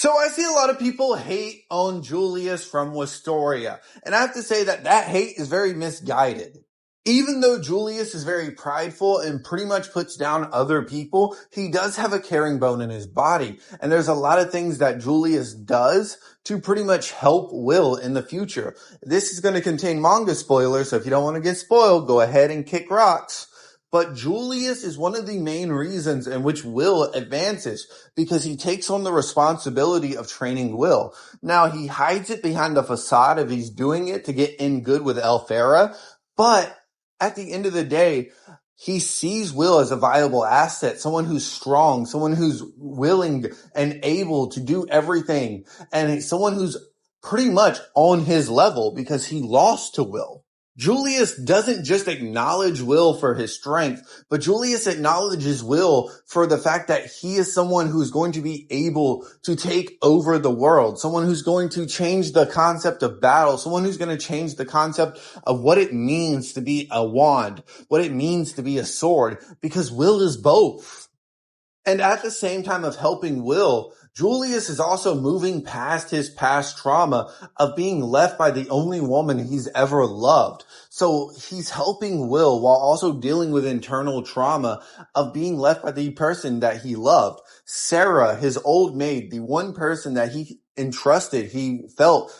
So I see a lot of people hate on Julius from Wistoria, and I have to say that hate is very misguided. Even though Julius is very prideful and pretty much puts down other people, he does have a caring bone in his body, and there's a lot of things that Julius does to pretty much help Will in the future. This is going to contain manga spoilers, so if you don't want to get spoiled, go ahead and kick rocks. But Julius is one of the main reasons in which Will advances because he takes on the responsibility of training Will. Now, he hides it behind the facade of he's doing it to get in good with Elphara, but at the end of the day, he sees Will as a viable asset, someone who's strong, someone who's willing and able to do everything, and someone who's pretty much on his level because he lost to Will. Julius doesn't just acknowledge Will for his strength, but Julius acknowledges Will for the fact that he is someone who's going to be able to take over the world, someone who's going to change the concept of battle, someone who's going to change the concept of what it means to be a wand, what it means to be a sword, because Will is both. And at the same time of helping Will, Julius is also moving past his past trauma of being left by the only woman he's ever loved. So he's helping Will while also dealing with internal trauma of being left by the person that he loved. Sarah, his old maid, the one person that he entrusted, he felt,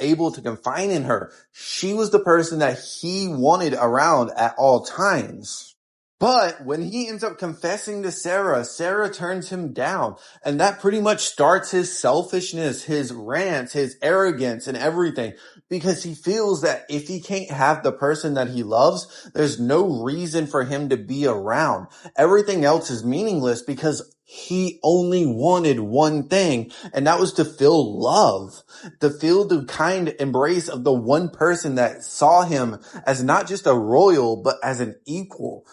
able to confide in her. She was the person that he wanted around at all times. But when he ends up confessing to Sarah, Sarah turns him down. And that pretty much starts his selfishness, his rants, his arrogance and everything. Because he feels that if he can't have the person that he loves, there's no reason for him to be around. Everything else is meaningless because he only wanted one thing, and that was to feel love, to feel the kind embrace of the one person that saw him as not just a royal, but as an equal.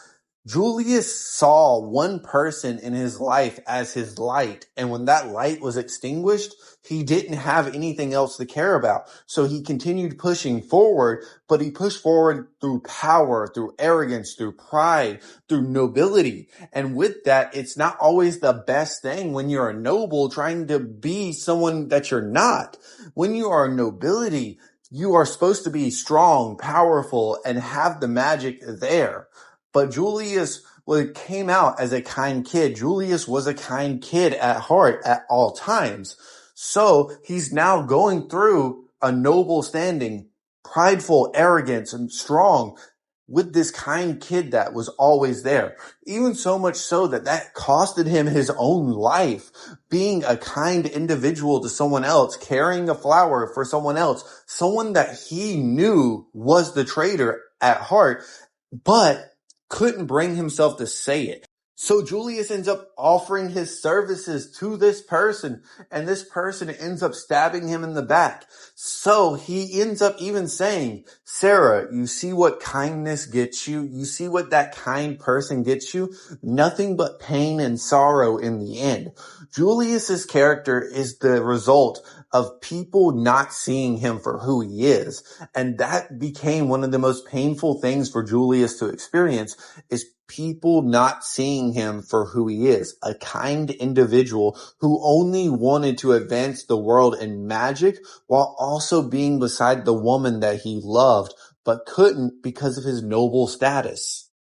Julius saw one person in his life as his light, and when that light was extinguished, he didn't have anything else to care about. So he continued pushing forward, but he pushed forward through power, through arrogance, through pride, through nobility. And with that, it's not always the best thing when you're a noble trying to be someone that you're not. When you are a nobility, you are supposed to be strong, powerful, and have the magic there. But Julius came out as a kind kid. Julius was a kind kid at heart at all times. So he's now going through a noble standing, prideful, arrogant, and strong with this kind kid that was always there. Even so much so that costed him his own life, being a kind individual to someone else, carrying a flower for someone else, someone that he knew was the traitor at heart, but couldn't bring himself to say it. So Julius ends up offering his services to this person, and this person ends up stabbing him in the back. So he ends up even saying, Sarah, you see what kindness gets you? You see what that kind person gets you? Nothing but pain and sorrow in the end. Julius's character is the result of people not seeing him for who he is. And that became one of the most painful things for Julius to experience, is people not seeing him for who he is, a kind individual who only wanted to advance the world in magic while also being beside the woman that he loved, but couldn't because of his noble status.